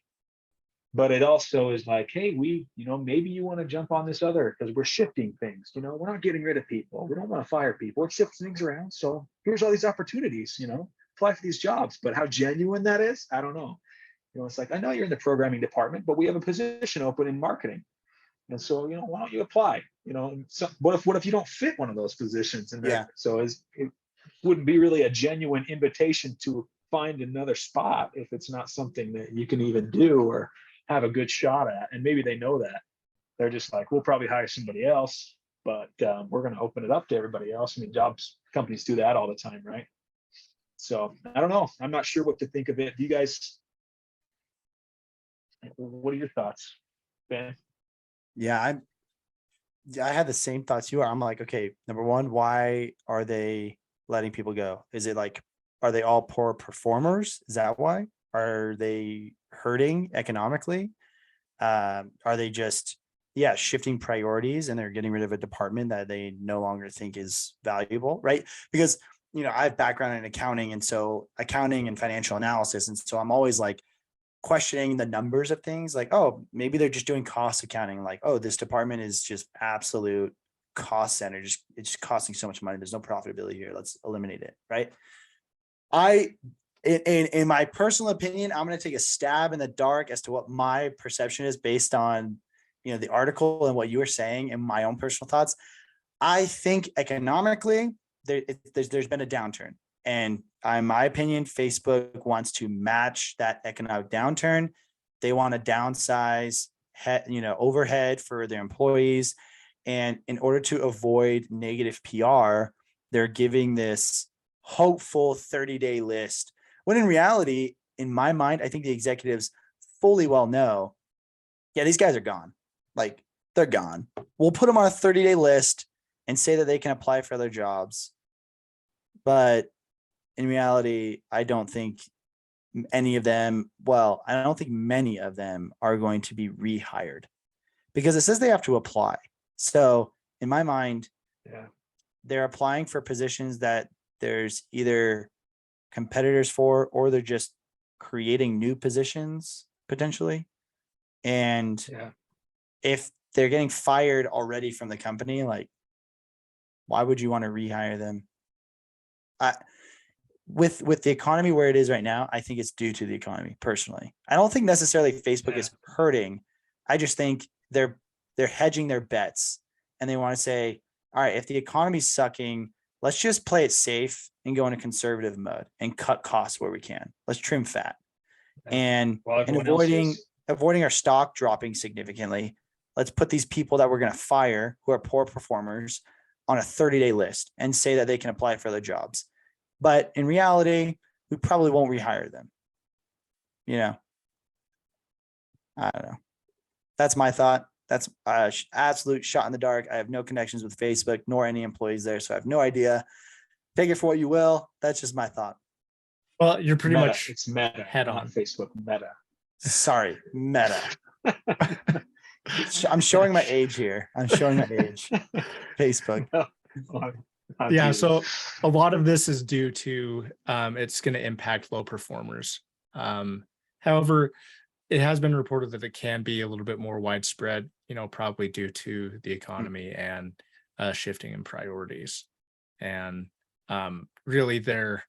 but it also is like, hey, you know, maybe you want to jump on this other because we're shifting things. You know, we're not getting rid of people. We don't want to fire people. We're shifting things around. So here's all these opportunities, you know, apply for these jobs. But how genuine that is, I don't know. You know, it's like, I know you're in the programming department, but we have a position open in marketing. And so, you know, why don't you apply? You know, so what if you don't fit one of those positions? And Yeah. so it wouldn't be really a genuine invitation to find another spot if it's not something that you can even do or have a good shot at. And maybe they know that. They're just like, we'll probably hire somebody else, but we're going to open it up to everybody else. I mean, companies do that all the time, right? So I don't know. I'm not sure what to think of it. Do you guys, what are your thoughts, Ben? Yeah, I had the same thoughts you are. I'm like, okay, number one, why are they letting people go? Is it like, are they all poor performers? Is that why? Are they hurting economically? Are they just, shifting priorities and they're getting rid of a department that they no longer think is valuable, right? Because, you know, I have background in accounting, and so accounting and financial analysis. And so I'm always like, questioning the numbers of things, like, oh, maybe they're just doing cost accounting, like, oh, this department is just absolute cost center, it's just costing so much money, there's no profitability here, let's eliminate it, right? In my personal opinion, I'm going to take a stab in the dark as to what my perception is based on, you know, the article and what you were saying and my own personal thoughts. I think economically there's been a downturn. And in my opinion, Facebook wants to match that economic downturn. They want to downsize, overhead for their employees. And in order to avoid negative PR, they're giving this hopeful 30-day list When in reality, in my mind, I think the executives fully well know, yeah, these guys are gone. Like, they're gone. We'll put them on a 30-day list and say that they can apply for other jobs. But in reality, I don't think any of them, well, I don't think many of them are going to be rehired because it says they have to apply. So in my mind, Yeah. they're applying for positions that there's either competitors for, or they're just creating new positions potentially. And Yeah. if they're getting fired already from the company, like, why would you want to rehire them? With the economy where it is right now, I think it's due to the economy personally. I don't think necessarily Facebook is hurting. I just think they're hedging their bets and they want to say, all right, if the economy's sucking, let's just play it safe and go in a conservative mode and cut costs where we can. Let's trim fat. Yeah. And Everyone else is. avoiding our stock dropping significantly. Let's put these people that we're going to fire who are poor performers on a 30-day list and say that they can apply for other jobs. But in reality, we probably won't rehire them. You know, I don't know. That's my thought. That's absolute shot in the dark. I have no connections with Facebook nor any employees there, so I have no idea. Take it for what you will. That's just my thought. Well, you're pretty Meta. much It's Meta, head not on. Facebook. Meta. Sorry, Meta. I'm showing my age here. I'm showing my age. Facebook. Yeah, so a lot of this is due to it's going to impact low performers. However, it has been reported that it can be a little bit more widespread, probably due to the economy and shifting in priorities. And really there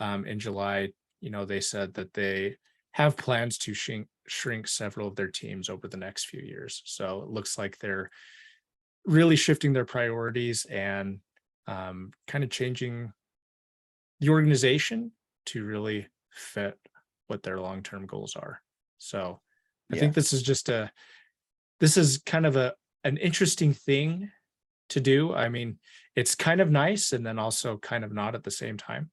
in July, they said that they have plans to shrink several of their teams over the next few years. So it looks like they're really shifting their priorities and kind of changing the organization to really fit what their long-term goals are. So I think this is kind of an interesting thing to do. I mean, it's kind of nice and then also kind of not at the same time.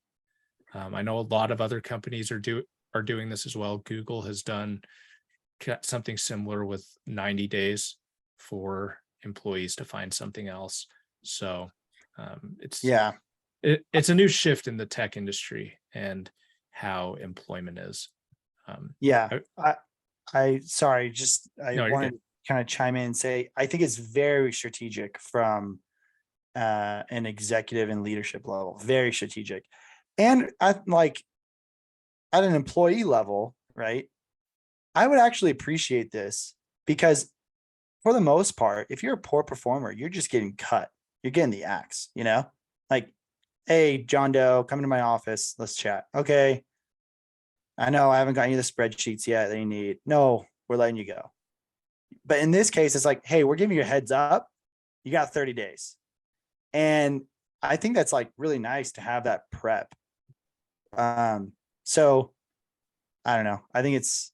I know a lot of other companies are doing this as well. Google has done something similar with 90 days for employees to find something else. So it's a new shift in the tech industry and how employment is. I sorry, just I No, you're wanted good. to kind of chime in and say I think it's very strategic from an executive and leadership level, very strategic, and at an employee level, right? I would actually appreciate this because for the most part, if you're a poor performer, you're just getting cut. You're getting the axe, like, hey, John Doe, come into my office. Let's chat. Okay. I know I haven't gotten you the spreadsheets yet that you need. No, we're letting you go. But in this case, it's like, hey, we're giving you a heads up. You got 30 days. And I think that's like really nice to have that prep. So I don't know. I think it's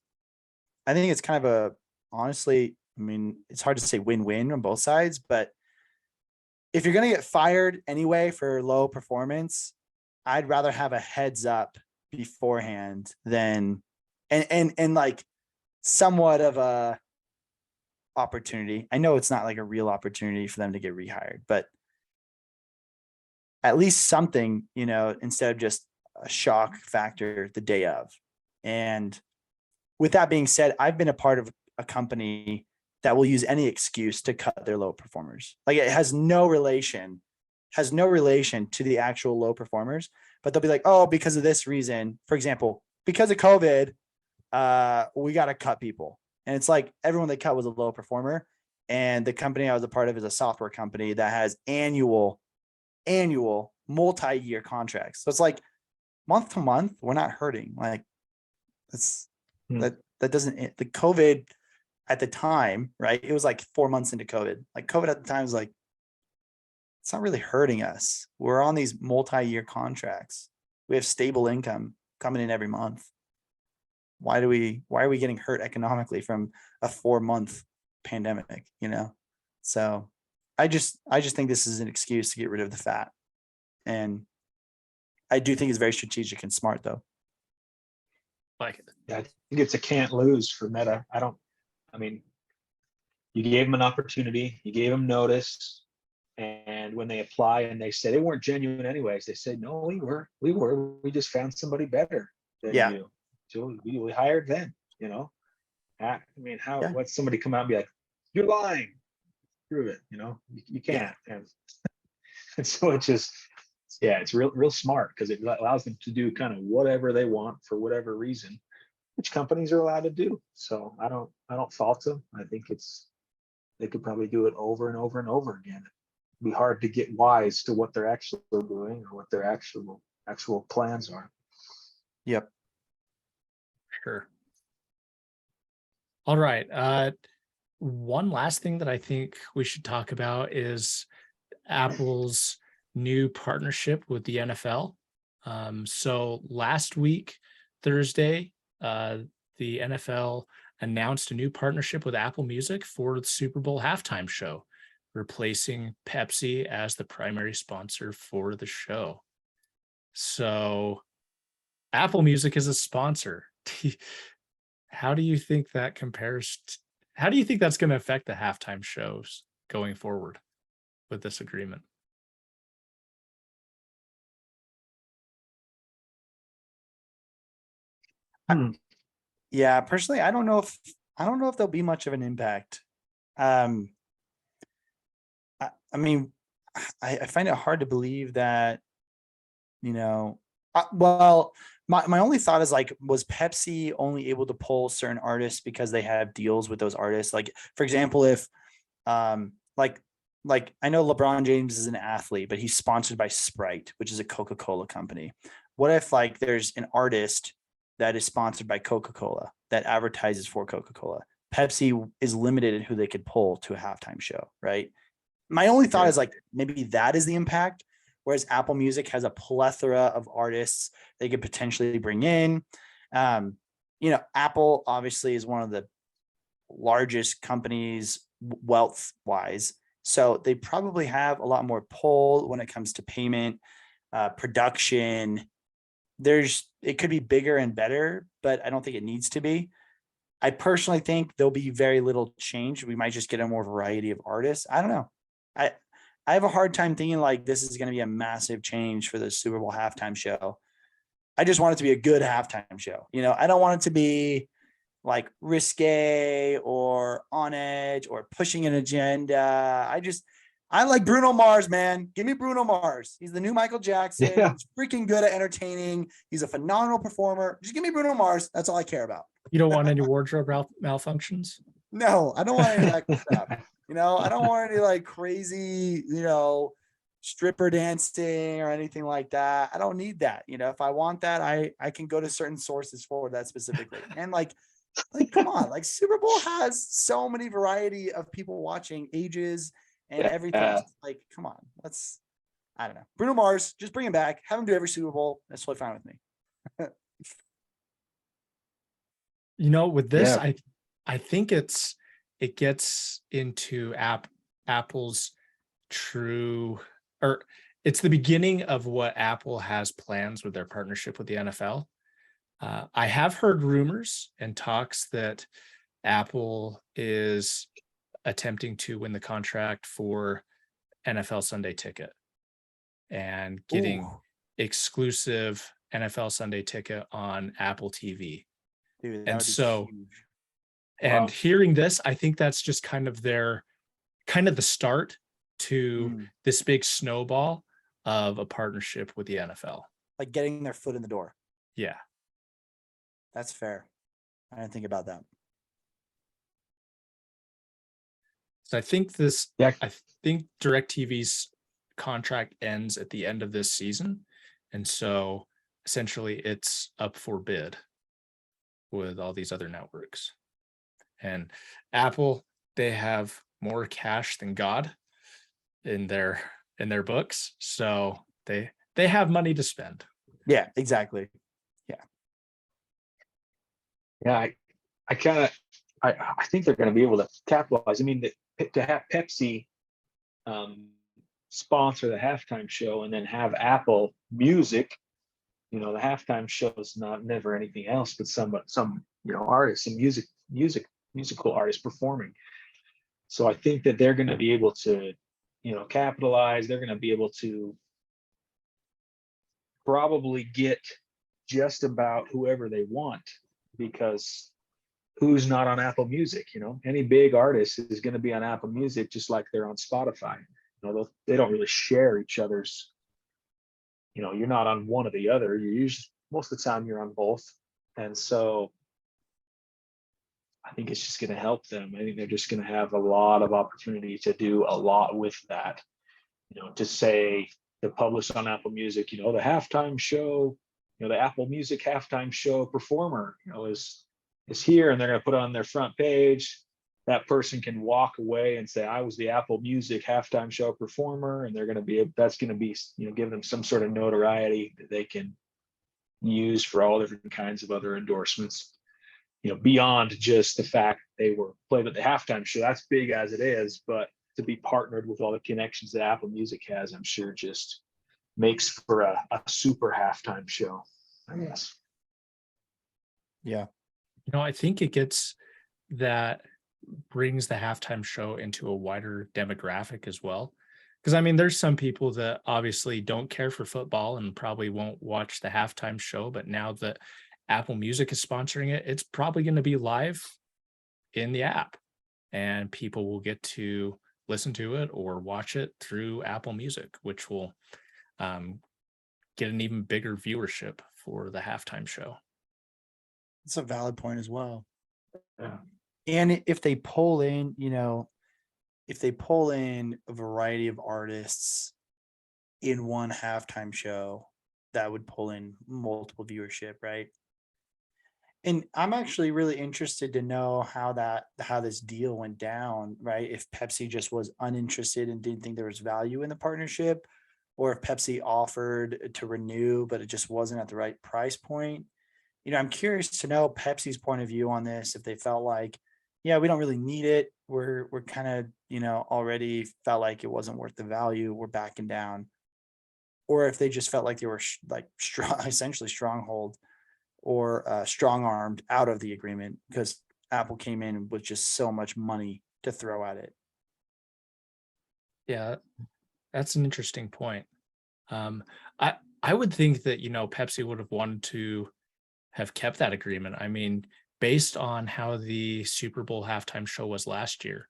kind of honestly, I mean, it's hard to say win-win on both sides, but if you're going to get fired anyway for low performance, I'd rather have a heads up beforehand than, and like somewhat of a opportunity. I know it's not like a real opportunity for them to get rehired, but at least something, instead of just a shock factor the day of. And with that being said, I've been a part of a company that will use any excuse to cut their low performers. Like, it has no relation to the actual low performers, but they'll be like, oh, because of this reason, for example, because of COVID, we got to cut people. And it's like everyone they cut was a low performer. And the company I was a part of is a software company that has annual multi-year contracts. So it's like month to month, we're not hurting. Like, that doesn't, the COVID at the time, right? It was like 4 months into COVID. Like, COVID at the time was like, it's not really hurting us. We're on these multi-year contracts. We have stable income coming in every month. Why are we getting hurt economically from a 4-month pandemic, So I just think this is an excuse to get rid of the fat. And I do think it's very strategic and smart though. Like it. Yeah, I think it's a can't lose for Meta. I mean, you gave them an opportunity, you gave them notice, and when they apply and they say they weren't genuine anyways, they say, no, we just found somebody better than Yeah. you. So we hired them, I mean, Yeah. what's somebody come out and be like, you're lying, prove it, you can't. And so it's just, yeah, it's real smart because it allows them to do kind of whatever they want for whatever reason, which companies are allowed to do. So I don't fault them. I think they could probably do it over and over and over again. It'd be hard to get wise to what they're actually doing or what their actual plans are. Yep. Sure. All right. One last thing that I think we should talk about is Apple's new partnership with the NFL. So last week, Thursday, the NFL announced a new partnership with Apple Music for the Super Bowl halftime show, replacing Pepsi as the primary sponsor for the show. So Apple Music is a sponsor. How do you think that compares? How do you think that's going to affect the halftime shows going forward with this agreement? Yeah, personally, I don't know if there'll be much of an impact. I mean, I find it hard to believe that, well, my only thought is like, was Pepsi only able to pull certain artists because they have deals with those artists? Like, for example, if like I know LeBron James is an athlete, but he's sponsored by Sprite, which is a Coca-Cola company. What if like there's an artist that is sponsored by Coca-Cola that advertises for Coca-Cola? Pepsi is limited in who they could pull to a halftime show, right? My only thought is like, maybe that is the impact. Whereas Apple Music has a plethora of artists they could potentially bring in. Apple obviously is one of the largest companies wealth wise. So they probably have a lot more pull when it comes to payment, production. It could be bigger and better, but I don't think it needs to be. I personally think there'll be very little change. We might just get a more variety of artists. I don't know. I have a hard time thinking like this is going to be a massive change for the Super Bowl halftime show. I just want it to be a good halftime show. I don't want it to be like risque or on edge or pushing an agenda. I like Bruno Mars, man. Give me Bruno Mars. He's the new Michael Jackson. Yeah. He's freaking good at entertaining. He's a phenomenal performer. Just give me Bruno Mars. That's all I care about. You don't want any wardrobe malfunctions? No, I don't want any of that stuff. I don't want any like crazy, stripper dancing or anything like that. I don't need that. If I want that, I can go to certain sources for that specifically. And like come on, like Super Bowl has so many variety of people watching, ages and everything. Like, come on, I don't know. Bruno Mars, just bring him back. Have him do every Super Bowl. That's totally fine with me. With this, I think it gets into Apple's true, or it's the beginning of what Apple has plans with their partnership with the NFL. I have heard rumors and talks that Apple is attempting to win the contract for NFL Sunday Ticket and getting exclusive NFL Sunday Ticket on Apple TV. Dude, and so huge. And hearing this, I think that's just kind of the start to this big snowball of a partnership with the NFL. Like getting their foot in the door. Yeah. That's fair. I didn't think about that. So I think DirecTV's contract ends at the end of this season. And so essentially it's up for bid with all these other networks. And Apple, they have more cash than God in their books. So they have money to spend. Yeah, exactly. Yeah, I think they're going to be able to capitalize. I mean, to have Pepsi sponsor the halftime show and then have Apple Music You know, the halftime show is not never anything else but some artists, some musical artists performing. So I think that they're going to be able to, capitalize. They're going to be able to probably get just about whoever they want, because who's not on Apple Music? Any big artist is going to be on Apple Music, just like they're on Spotify. They don't really share each other's. You're not on one or the other. You're usually, most of the time, you're on both. And so I think it's just going to help them. I think they're just going to have a lot of opportunity to do a lot with that. To say, to publish on Apple Music, the halftime show, the Apple Music halftime show performer, is here, and they're going to put it on their front page. That person can walk away and say, I was the Apple Music halftime show performer, and that's going to be, give them some sort of notoriety that they can use for all different kinds of other endorsements. Beyond just the fact they were played at the halftime show. That's big as it is, but to be partnered with all the connections that Apple Music has, I'm sure just makes for a super halftime show, I guess. Yeah. I think that brings the halftime show into a wider demographic as well. Because there's some people that obviously don't care for football and probably won't watch the halftime show, but now that Apple Music is sponsoring it, it's probably going to be live in the app, and people will get to listen to it or watch it through Apple Music, which will get an even bigger viewership for the halftime show. It's a valid point as well. Yeah. And if they pull in, a variety of artists in one halftime show, that would pull in multiple viewership, right? And I'm actually really interested to know how this deal went down, right? If Pepsi just was uninterested and didn't think there was value in the partnership, or if Pepsi offered to renew, but it just wasn't at the right price point. I'm curious to know Pepsi's point of view on this. If they felt like, yeah, we don't really need it. We're kind of, already felt like it wasn't worth the value. We're backing down. Or if they just felt like they were essentially stronghold or strong-armed out of the agreement because Apple came in with just so much money to throw at it. Yeah, that's an interesting point. I would think that, Pepsi would have wanted to have kept that agreement. Based on how the Super Bowl halftime show was last year,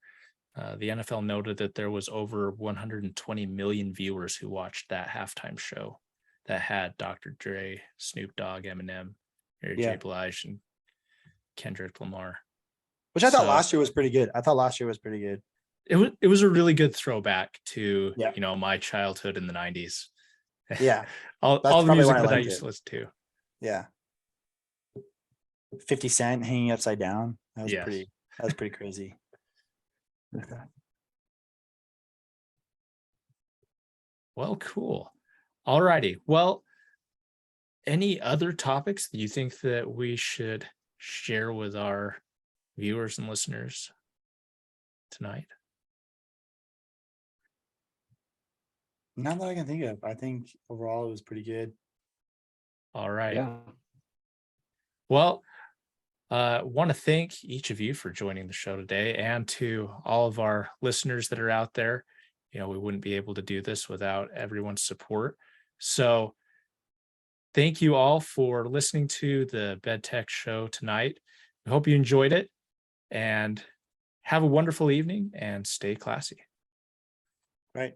the NFL noted that there was over 120 million viewers who watched that halftime show that had Dr. Dre, Snoop Dogg, Eminem, Mary J. Blige, and Kendrick Lamar. Which I thought last year was pretty good. It was a really good throwback to, Yeah. my childhood in the 90s. Yeah. all the music that I used to listen to. Yeah. 50 Cent hanging upside down. That was Yes. pretty crazy. Okay. Well, cool. All righty. Well, any other topics that you think that we should share with our viewers and listeners tonight? Not that I can think of. I think overall it was pretty good. All right. Yeah. Well, want to thank each of you for joining the show today, and to all of our listeners that are out there. We wouldn't be able to do this without everyone's support. So thank you all for listening to the Bed Tech show tonight. I hope you enjoyed it, and have a wonderful evening and stay classy. Right.